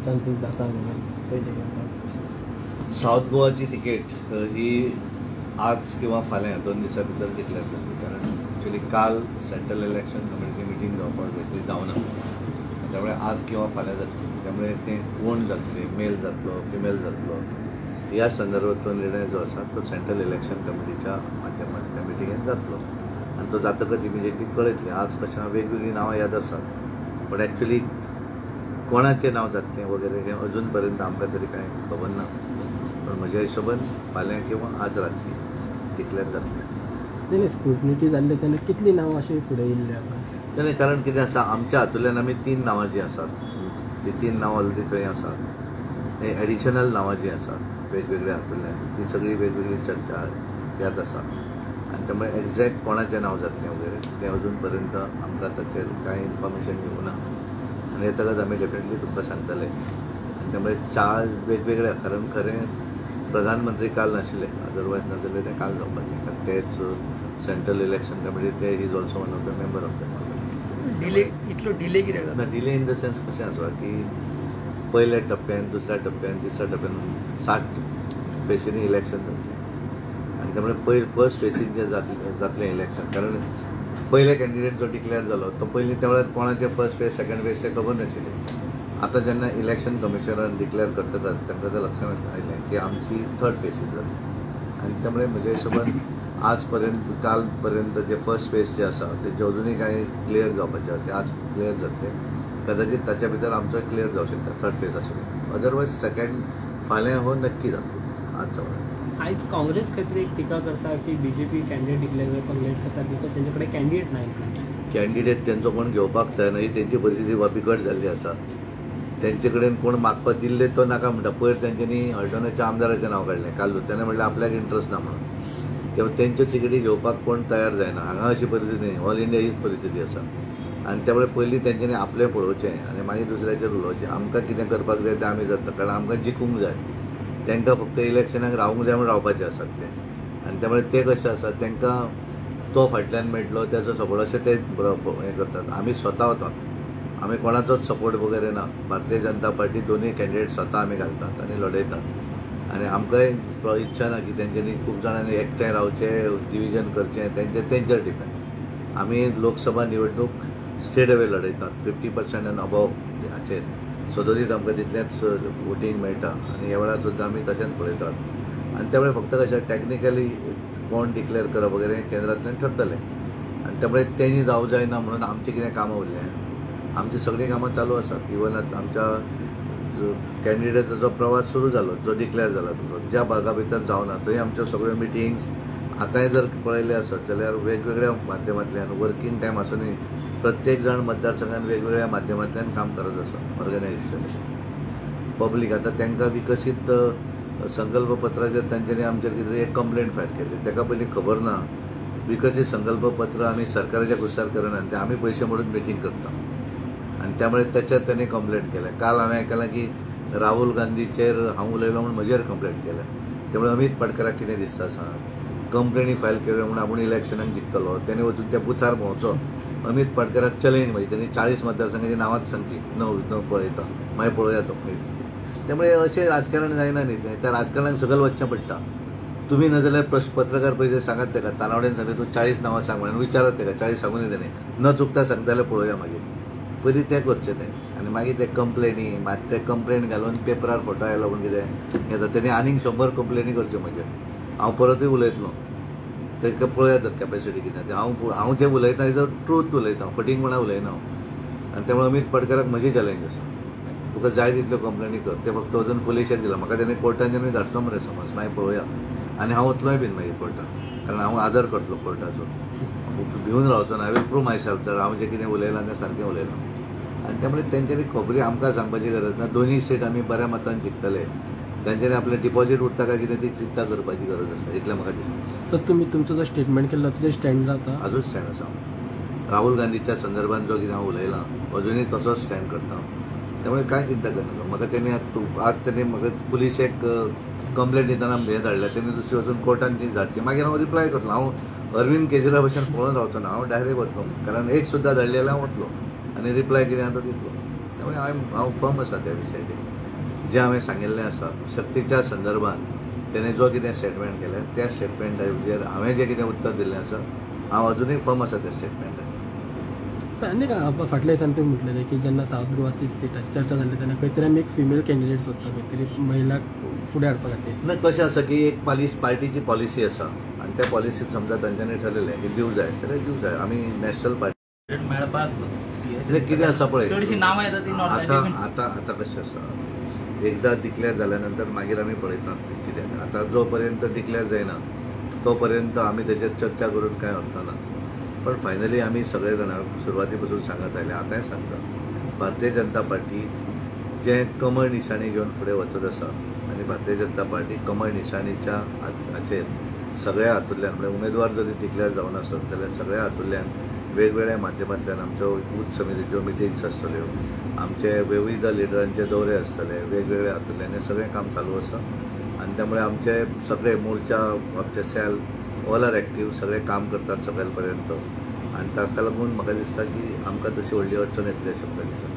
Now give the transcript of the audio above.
Chances आसा पयलीं south गोवाची ticket ही आज किंवा फाल्यां 2 दिसां भितर डिक्लेअर जातली. कारण ॲक्च्युली काल सेंट्रल इलेक्शन कमिटीची मिटींग जावपाक जाय जावना, त्यामुळे आज किंवा फाल्यां जातली. त्यामुळे ते कोण जातले, मेल जातलो फिमेल जातलो ह्या संदर्भातलो निर्णय जो आसा तो सेंट्रल इलेक्शन कमिटीच्या माध्यमांतल्यान त्या मिटिंगेन जातलो आनी तो जातकच इमिजिएटली कळयतलें. आज कशें वेगवेगळी नांवां याद आसात, पण ॲक्च्युली कोणाचें नांव जातलें वगैरे हें अजून पर्यंत आमकां तरी कांय खबर ना. पण म्हज्या हिशोबान फाल्यां किंवा आज रातची डिक्लेअर जातलें. स्क्रुटनिटी जाल्ले तेन्ना कितलीं नांवां अशीं फुडें येयल्लीं आसा? तेन्ना कारण कितें आसा, आमच्या हातूंतल्यान आमी 3 नांवां जीं आसात ती 3 नांवां ऑलरेडी थंय आसात. हे एडिशनल नांवां जीं आसात वेगवेगळ्या हातूंतल्यान ती सगळी वेगवेगळी चर्चा याद आसा आनी त्यामुळे एक्झॅक्ट कोणाचें नांव जातलें वगैरे तें अजून पर्यंत आमकां ताचेर कांय इन्फॉर्मेशन येवना आनी येतकच आमी डेफिनेटली तुमकां सांगतले. आनी त्यामुळे 4 वेगवेगळ्या कारण खरें प्रधानमंत्री काल नाशिल्ले, अदरवायज नाजाल्यार ते काल जावपाचें. कारण तेच सेंट्रल इलेक्शन कमिटी ते is also one of the member of that committee. Delay इतलो डिले कित्याक जाता? डिले इन द सेन्स कशें आसा की पयल्या टप्प्यान, दुसऱ्या टप्प्यान, तिसऱ्या टप्प्यान 60 फेसींनी इलेक्शन जातलें. आनी त्यामुळे फर्स्ट फेसीन जें जातलें इलेक्शन, कारण पयले कॅन्डिडेट जो डिक्लेअर जालो तो पयलीं त्या वेळार कोणाचें फर्स्ट फेज सेकंड फेज तें खबर नाशिल्लें. आतां जेन्ना इलेक्शन कमिशनरान डिक्लेअर करतकच तांकां तें लक्षांत आयलें की आमची थर्ड फेसीन जातली. आनी त्यामुळे म्हज्या हिशोबान आज पर्यंत काल पर्यंत जे फर्स्ट फेज जे आसा तेजे अजुनूय कांय क्लियर जावपाचें ते आज क्लियर जातले. कदाचित ताच्या भितर आमचो क्लियर जावं शकता थर्ड फेज आशिल्लें. अदरवायज सेकंड फाल्यां हो नक्की जातलो आजच्या वेळार. आयज काँग्रेस खंय तरी एक टिका करता की बीजेपी कॅन्डिडेट डिक्लेअर करपाक लेट करता बिकॉज तेंचे कडेन कॅन्डिडेट नाय. कॅन्डिडेट तेंचो कोण घेवपाक तयार ही तेंची परिस्थिती बिकट जाल्ली आसा. तेंचे कडेन कोण मागपाक दिल्ले तो नाका म्हणटा. पयर तेंच्यांनी हळटणाच्या आमदाराचें नांव काडलें काल तेणें म्हणलें आपल्याक इंट्रस्ट ना म्हणून. तेव्हा तेंच्यो तिकेटी घेवपाक कोण तयार जायना. हांगा अशी परिस्थिती न्ही, ऑल इंडिया हीच परिस्थिती आसा. आनी त्यामुळे पयलीं तेंच्यांनी आपलें पळोवचें आनी मागीर दुसऱ्याचेर उलोवचें. आमकां कितें करपाक जाय तें आमी जाता, कारण आमकां जिखूंक जाय. तांकां फक्त इलेक्शनाक रावूंक जाय म्हणून रावपाचें आसात ते. आनी त्यामुळे ते कशें आसा तांकां तो फाटल्यान मेळटलो तेजो सपोर्ट अशें ते हें करतात. आमी स्वता वतात, आमी कोणाचोच सपोर्ट वगैरे ना. भारतीय जनता पार्टी दोनूय कॅन्डिडेट स्वता आमी घालतात आनी लडयतात. आनी आमकांय इच्छा ना की तेंच्यांनी खूब जाणांनी एकठांय रावचें, डिविजन करचें, तेंचेर डिपेंड. आमी लोकसभा निवडणूक स्टेट अवे लडयतात 50% एंड अबव हाचेर. सदोदीत आमकां तितलेंच वोटींग मेळटा आनी ह्या वेळार सुद्दां आमी तशेंच पळयतात. आनी त्यामुळे फक्त कशें टॅक्निकली कोण डिक्लेअर करप वगैरे केंद्रांतल्यान ठरतलें. आनी त्यामुळे तेणी जावं जायना म्हणून आमचें कितें कामां उरलें. आमची सगळीं कामां चालू आसात. इवन आमच्या कॅन्डिडेटाचो प्रवास सुरू जालो जो डिक्लेअर जाला तो ज्या भागा भितर जावना थंय आमच्यो सगळ्यो मिटिंग्स आतांय जर पळयले आसत जाल्यार वेगवेगळ्या माध्यमांतल्यान वर्किंग टायम आसुनूय प्रत्येक जाण मतदारसंघान वेगवेगळ्या माध्यमांतल्यान काम करत आसा. ऑर्गनायझेशन पब्लीक आतां तांकां विकसीत संकल्पपत्राचेर तांच्यांनी आमचेर कितें तरी एक कंप्लेंट फायल केली. ताका पयलीं खबर ना विकसीत संकल्पपत्र आनी सरकाराच्या कुशार करनात ते आमी पयशे मोडून मिटींग करता. आनी त्यामुळे त्याचेर तांणी कंप्लेंट केल्या. काल हांवें आयकलां की राहुल गांधीचेर हांव उलयलो म्हणून म्हजेर कंप्लेंट केल्या. त्यामुळे अमित पाटकराक कितें दिसता सांग, कंप्लेनी फायल केल्यो म्हणून आपूण इलेक्शनाक जिखतलो. तेणी वचून त्या बुथार भोंवचो. अमित पाटकराक चॅलेंज मागीर तेणी 40 मतदारसंघाची नांवांच सांगची न पळयता मागीर पळोवया तो. त्यामुळे अशें राजकारण जायना न्ही. त्या राजकारणाक सकयल वचचें पडटा. तुमी नाजाल्यार पत्रकार परिशदेंत सांगात ताका, तानावडेन सांगता तूं 40 नांवां सांग म्हणून विचारात ताका. 40 सांगून तेणें न चुकता सांगता जाल्यार पळोवया मागीर. पयलीं तें करचें तें आनी मागीर ते कंप्लेनी मात ते कंप्लेंट घालून पेपरार फोटो आयलो म्हूण कितें येता. तेणी आनीक 100 कंप्लेनी करच्यो म्हज्या. हांव परतूय उलयतलो. ताका पळोवया कॅपेसिटी कितें तें. हांव जें उलयतां हेजो ट्रूथ उलयतां, फटींगपणां उलयना हांव. आनी त्यामुळे अमित पाटकराक म्हजी चॅलेंज आसा. तुका जाय तितल्यो कंप्लेनी कर. ते फक्त अजून पुलिशेक दिला. म्हाका तेणें कोर्टाचेर धाडचो मरे समज मागीर पळोवया. आनी हांव वतलोय बीन मागीर कोर्टाक, कारण हांव आदर करतलो कोर्टाचो. भिवन रावचो ना. हांवें प्रूव माय सेल्फ तर हांव जें कितें उलयलां तें सारकें उलयलां. आनी त्यामुळे तेंच्यांनी खबरी आमकां सांगपाची गरज ना. दोनूय सीट आमी बऱ्या मतान जिखतले. तेंच्यांनी आपलें डिपॉझीट उरता काय कितें ती चिंता करपाची गरज आसा इतलें म्हाका दिसता. सो तुमी तुमचो जो स्टेटमेंट केल्लो तेजेर स्टँड रावता? आजूच स्टँड आसा. राहुल गांधीच्या संदर्भात जो कितें हांव उलयलां अजुनूय तसोच स्टँड करता. त्यामुळे कांय चिंता करनाका. म्हाका तेणी आज तेणी म्हाका पुलिशेक कंप्लेंट दितना हें धाडल्या. तेणी दुसरी वचून कोर्टान ती धाडची. मागीर हांव रिप्लाय करतलो. हांव अरविंद केजरीवाल भशेन पळोवन रावचो ना. हांव डायरेक्ट वतलो. कारण एक सुद्दां धाडली जाल्यार हांव वतलो आनी रिप्लाय कितें आसा तो दितलो. त्यामुळे हांव फर्म आसा त्या विशयाचेर जें हांवें सांगिल्लें आसा शक्तीच्या संदर्भात तेणें जो कितें स्टेटमेंट केलें त्या स्टेटमेंटाचेर हांवें जें कितें उत्तर दिल्लें आसा हांव अजुनूय फर्म आसा त्या स्टेटमेंटाचेर. आनी फाटल्या दिसांनी तुमी म्हटलेलें की जेन्ना सावथ गोवाची सिटाची चर्चा जाल्ली तेन्ना खंय तरी आमी एक फिमेल कॅन्डिडेट सोदता खंय तरी महिलाक फुडें हाडपा खातीर. ना कशें आसा की एक पार्टीची पॉलिसी आसा आनी त्या पॉलिसीक समजा तांच्यांनी ठरयलें की दिवं जाय जाल्यार दिवं जाय. आमी नॅशनल पार्टी मेळपाक कितें आसा पळय चडशीं नांवां येता ती आतां कशें आसा एकदां डिक्लेअर जाल्या नंतर मागीर आमी पळयतात कित्याक आतां जो पर्यंत डिक्लेअर जायना तो पर्यंत आमी तेजेर चर्चा करून कांय अर्थ ना. पण फायनली आमी सगळे जाणां सुरवाती पासून सांगत आयले आतांय सांगता भारतीय जनता पार्टी जे कमळ निशाणी घेवन फुडें वचत आसा आनी भारतीय जनता पार्टी कमळ निशाणीच्या हाचेर सगळ्या हातूंतल्यान म्हणजे उमेदवार जरी डिक्लेअर जावन आसत जाल्यार सगळ्या हातूंतल्यान वेगवेगळ्या माध्यमांतल्यान आमच्यो बूथ समितीच्यो मिटिंग्स आसतल्यो आमचे विविध लिडरांचे दौरे आसतले वेगवेगळ्या हातूंतल्यान हें सगळें काम चालू आसा आनी त्यामुळे आमचे सगळे मोर्चा आमचे सेल ऑल आर एक्टीव सगळे काम करतात सकयल पर्यंत आनी ताका लागून म्हाका दिसता की आमकां तशी व्हडली अडचण येतली अशें म्हाका दिसता.